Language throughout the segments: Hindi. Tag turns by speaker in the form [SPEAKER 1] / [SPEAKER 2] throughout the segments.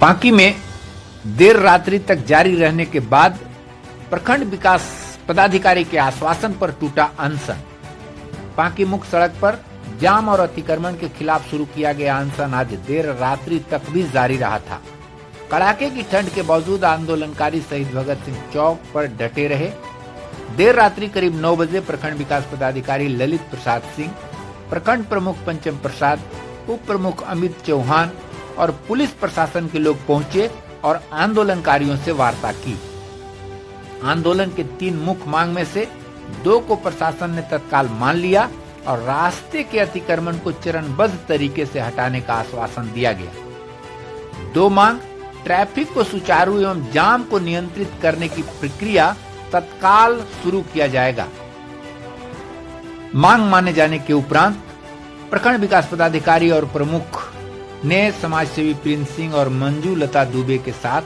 [SPEAKER 1] पांकी में देर रात्रि तक जारी रहने के बाद प्रखंड विकास पदाधिकारी के आश्वासन पर टूटा अनशन। पांकी मुख्य सड़क पर जाम और अतिक्रमण के खिलाफ शुरू किया गया अनशन आज देर रात्रि तक भी जारी रहा था। कड़ाके की ठंड के बावजूद आंदोलनकारी शहीद भगत सिंह चौक पर डटे रहे। देर रात्रि करीब 9 बजे प्रखंड विकास पदाधिकारी ललित प्रसाद सिंह, प्रखंड प्रमुख पंचम प्रसाद, उप प्रमुख अमित चौहान और पुलिस प्रशासन के लोग पहुंचे और आंदोलनकारियों से वार्ता की। आंदोलन के 3 मुख्य मांग में से 2 को प्रशासन ने तत्काल मान लिया और रास्ते के अतिक्रमण को चरणबद्ध तरीके से हटाने का आश्वासन दिया गया। 2 मांग, ट्रैफिक को सुचारू एवं जाम को नियंत्रित करने की प्रक्रिया तत्काल शुरू किया जाएगा। मांग माने जाने के उपरांत प्रखंड विकास पदाधिकारी और प्रमुख ने समाजसेवी प्रिंस सिंह और मंजू लता दुबे के साथ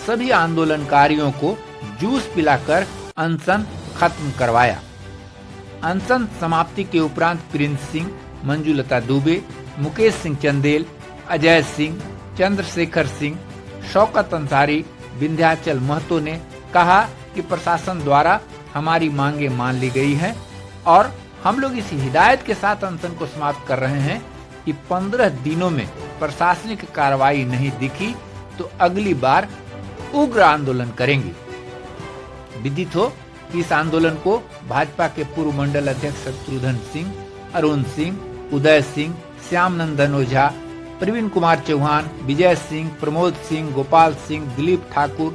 [SPEAKER 1] सभी आंदोलनकारियों को जूस पिलाकर अनशन खत्म करवाया। अनशन समाप्ति के उपरांत प्रिंस सिंह, मंजू लता दुबे, मुकेश सिंह चंदेल, अजय सिंह, चंद्रशेखर सिंह, शौकत अंसारी, विंध्याचल महतो ने कहा कि प्रशासन द्वारा हमारी मांगे मान ली गई हैं और हम लोग इस हिदायत के साथ अनशन को समाप्त कर रहे हैं कि 15 दिनों में प्रशासनिक कार्रवाई नहीं दिखी तो अगली बार उग्र आंदोलन करेंगे। विदित हो कि इस आंदोलन को भाजपा के पूर्व मंडल अध्यक्ष शत्रुघ्न सिंह, अरुण सिंह, उदय सिंह, श्याम नंदन ओझा, प्रवीण कुमार चौहान, विजय सिंह, प्रमोद सिंह, गोपाल सिंह, दिलीप ठाकुर,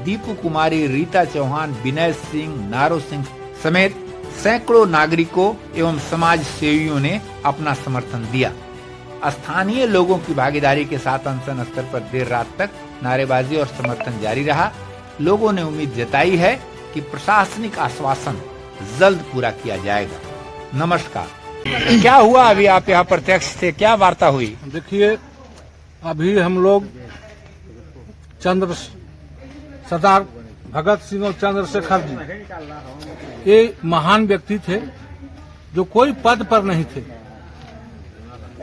[SPEAKER 1] दीपू कुमारी, रीता चौहान, विनय सिंह, नारो सिंह समेत सैकड़ों नागरिकों एवं समाज सेवियों ने अपना समर्थन दिया। स्थानीय लोगों की भागीदारी के साथ अनशन स्थल पर देर रात तक नारेबाजी और समर्थन जारी रहा। लोगों ने उम्मीद जताई है कि प्रशासनिक आश्वासन जल्द पूरा किया जाएगा। नमस्कार। क्या हुआ? अभी आप यहाँ प्रत्यक्ष थे, क्या वार्ता हुई?
[SPEAKER 2] देखिए, अभी हम लोग सरदार भगत सिंह और चंद्रशेखर जी ये महान व्यक्ति थे जो कोई पद पर नहीं थे।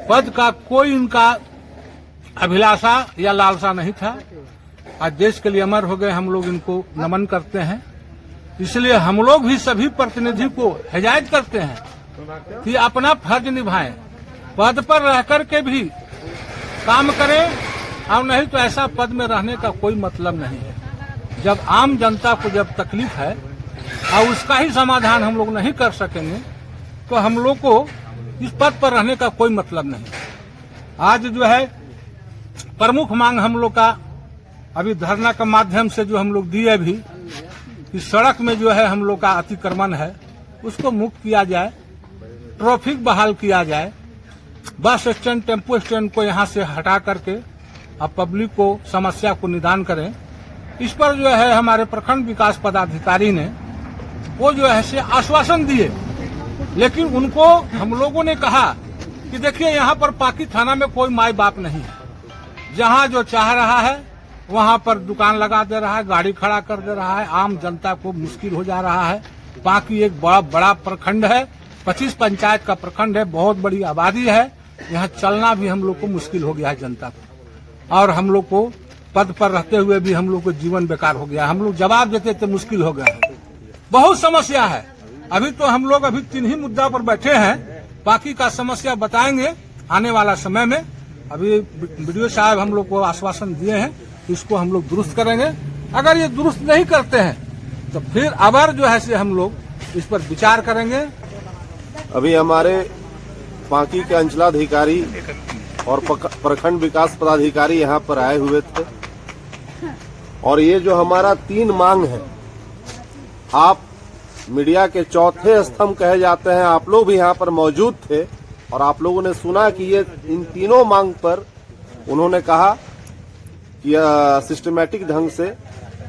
[SPEAKER 2] पद का कोई इनका अभिलाषा या लालसा नहीं था। आज देश के लिए अमर हो गए, हम लोग इनको नमन करते हैं। इसलिए हम लोग भी सभी प्रतिनिधि को हिदायत करते हैं कि अपना फर्ज निभाएं, पद पर रह करके भी काम करें और नहीं तो ऐसा पद में रहने का कोई मतलब नहीं है। जब आम जनता को जब तकलीफ है और उसका ही समाधान हम लोग नहीं कर सकेंगे तो हम लोग को इस पद पर रहने का कोई मतलब नहीं। आज जो है प्रमुख मांग हम लोग का अभी धरना के माध्यम से जो हम लोग दिए भी कि सड़क में जो है हम लोग का अतिक्रमण है उसको मुक्त किया जाए, ट्रैफिक बहाल किया जाए, बस स्टैंड, टेम्पो स्टैंड को यहाँ से हटा करके अब पब्लिक को समस्या को निदान करें। इस पर जो है हमारे प्रखंड विकास पदाधिकारी ने वो जो है से आश्वासन दिए, लेकिन उनको हम लोगों ने कहा कि देखिए यहाँ पर पांकी थाना में कोई माई बाप नहीं है। जहाँ जो चाह रहा है वहाँ पर दुकान लगा दे रहा है, गाड़ी खड़ा कर दे रहा है, आम जनता को मुश्किल हो जा रहा है। पांकी एक बड़ा प्रखंड है, 25 पंचायत का प्रखंड है, बहुत बड़ी आबादी है। यहाँ चलना भी हम लोग को मुश्किल हो गया है जनता को, और हम लोग को पद पर रहते हुए भी हम लोग को जीवन बेकार हो गया। हम लोग जवाब देते थे मुश्किल हो गया है, बहुत समस्या है। अभी तो हम लोग 3 ही मुद्दा पर बैठे हैं, बाकी का समस्या बताएंगे आने वाला समय में। अभी वीडियो साहब हम लोग को आश्वासन दिए हैं, इसको हम लोग दुरुस्त करेंगे। अगर ये दुरुस्त नहीं करते हैं तो फिर अबर जो है से हम लोग इस पर विचार करेंगे।
[SPEAKER 3] अभी हमारे पांकी के अंचलाधिकारी और प्रखंड विकास पदाधिकारी यहाँ पर आए हुए थे और ये जो हमारा 3 मांग है, आप मीडिया के चौथे स्तंभ कहे जाते हैं, आप लोग भी यहाँ पर मौजूद थे और आप लोगों ने सुना कि ये इन तीनों मांग पर उन्होंने कहा कि सिस्टमैटिक ढंग से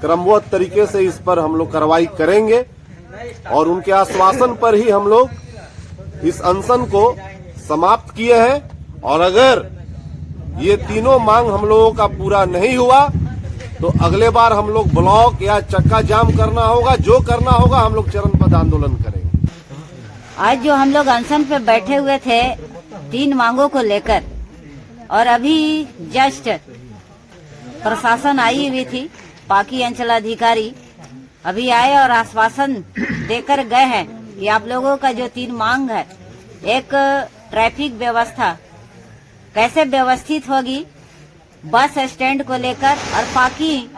[SPEAKER 3] क्रमबद्ध तरीके से इस पर हम लोग कार्रवाई करेंगे और उनके आश्वासन पर ही हम लोग इस अनशन को समाप्त किए हैं। और अगर ये तीनों मांग हम लोगों का पूरा नहीं हुआ तो अगले बार हम लोग ब्लॉक या चक्का जाम करना होगा, जो करना होगा हम लोग चरणबद्ध आंदोलन करेंगे।
[SPEAKER 4] आज जो हम लोग अनशन पे बैठे हुए थे 3 मांगों को लेकर, और अभी जस्ट प्रशासन आई हुई थी, पाकी अंचलाधिकारी अभी आए और आश्वासन देकर गए हैं कि आप लोगों का जो 3 मांग है, एक ट्रैफिक व्यवस्था कैसे व्यवस्थित होगी बस स्टैंड को लेकर, और पाकी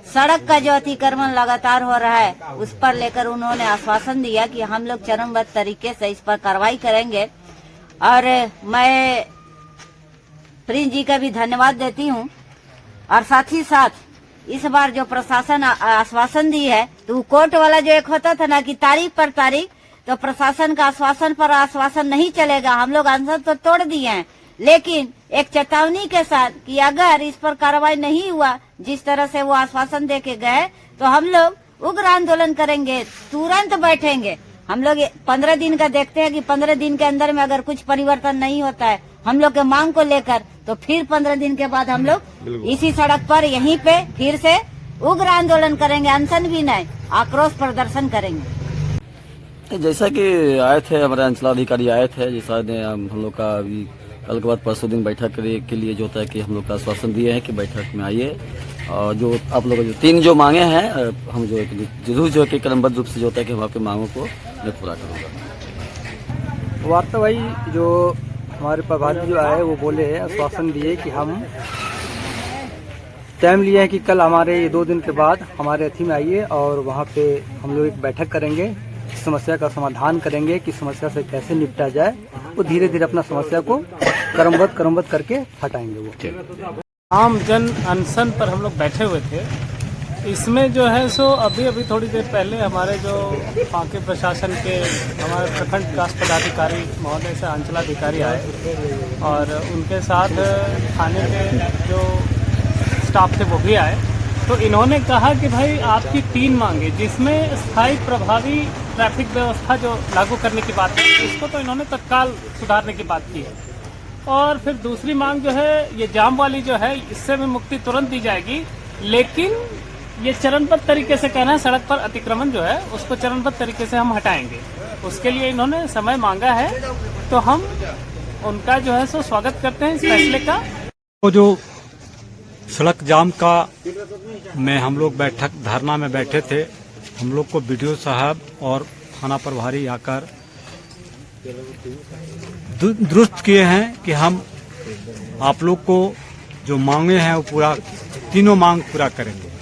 [SPEAKER 4] सड़क का जो अतिक्रमण लगातार हो रहा है उस पर लेकर उन्होंने आश्वासन दिया कि हम लोग चरणबद्ध तरीके से इस पर कार्रवाई करेंगे। और मैं प्रिंस जी का भी धन्यवाद देती हूँ। और साथ ही साथ इस बार जो प्रशासन आश्वासन दी है, तो कोर्ट वाला जो एक होता था ना कि तारीख पर तारीख, तो प्रशासन का आश्वासन पर आश्वासन नहीं चलेगा। हम लोग अनशन तो तोड़ दिए हैं, लेकिन एक चेतावनी के साथ कि अगर इस पर कार्रवाई नहीं हुआ जिस तरह से वो आश्वासन दे के गए, तो हम लोग उग्र आंदोलन करेंगे, तुरंत बैठेंगे। हम लोग 15 दिन का देखते हैं कि 15 दिन के अंदर में अगर कुछ परिवर्तन नहीं होता है हम लोग के मांग को लेकर, तो फिर 15 दिन के बाद हम लोग इसी सड़क पर यहीं पे फिर से उग्र आंदोलन करेंगे, अनशन भी नहीं, आक्रोश प्रदर्शन करेंगे।
[SPEAKER 5] जैसा कि आए थे हमारे अंचलाधिकारी आए थे, जैसा हम लोग का अभी कल के बाद परसों दिन बैठक के लिए जो होता है कि हम लोग का आश्वासन दिए हैं कि बैठक में आइए, और जो आप लोग जो 3 जो मांगे हैं, हम जो जरूर जो कि क्रमबद्ध रूप से जो होता है कि हम आपके मांगों को मैं पूरा करूँगा।
[SPEAKER 6] वार्ता भाई जो हमारे प्रभारी जो आए वो बोले आश्वासन दिए कि हम टाइम लिए हैं कि कल हमारे ये 2 दिन के बाद हमारे अथी में आइए और वहाँ पे हम लोग एक बैठक करेंगे, समस्या का समाधान करेंगे कि समस्या से कैसे निपटा जाए। वो धीरे धीरे अपना समस्या को क्रमबद्ध करके हटाएंगे। वो
[SPEAKER 7] आम जन अनशन पर हम लोग बैठे हुए थे। इसमें जो है सो अभी थोड़ी देर पहले हमारे जो पांकी प्रशासन के हमारे प्रखंड विकास पदाधिकारी महोदय से अंचलाधिकारी आए और उनके साथ थाने के जो स्टाफ थे वो भी आए। तो इन्होंने कहा कि भाई आपकी 3 मांगे, जिसमें स्थायी प्रभावी ट्रैफिक व्यवस्था जो लागू करने की बात है, इसको तो इन्होंने तत्काल सुधारने की बात की है। और फिर दूसरी मांग जो है ये जाम वाली जो है, इससे भी मुक्ति तुरंत दी जाएगी, लेकिन ये चरणबद्ध तरीके से कहना है, सड़क पर अतिक्रमण जो है उसको चरणबद्ध तरीके से हम हटाएंगे। उसके लिए इन्होंने समय मांगा है, तो हम उनका जो है सो स्वागत करते हैं इस फैसले का।
[SPEAKER 8] वो जो सड़क जाम का में हम लोग धरना में बैठे थे, हम लोग को बीडीओ साहब और थाना प्रभारी आकर दुरुस्त किए हैं कि हम आप लोग को जो मांगे हैं वो पूरा 3 मांग पूरा करेंगे।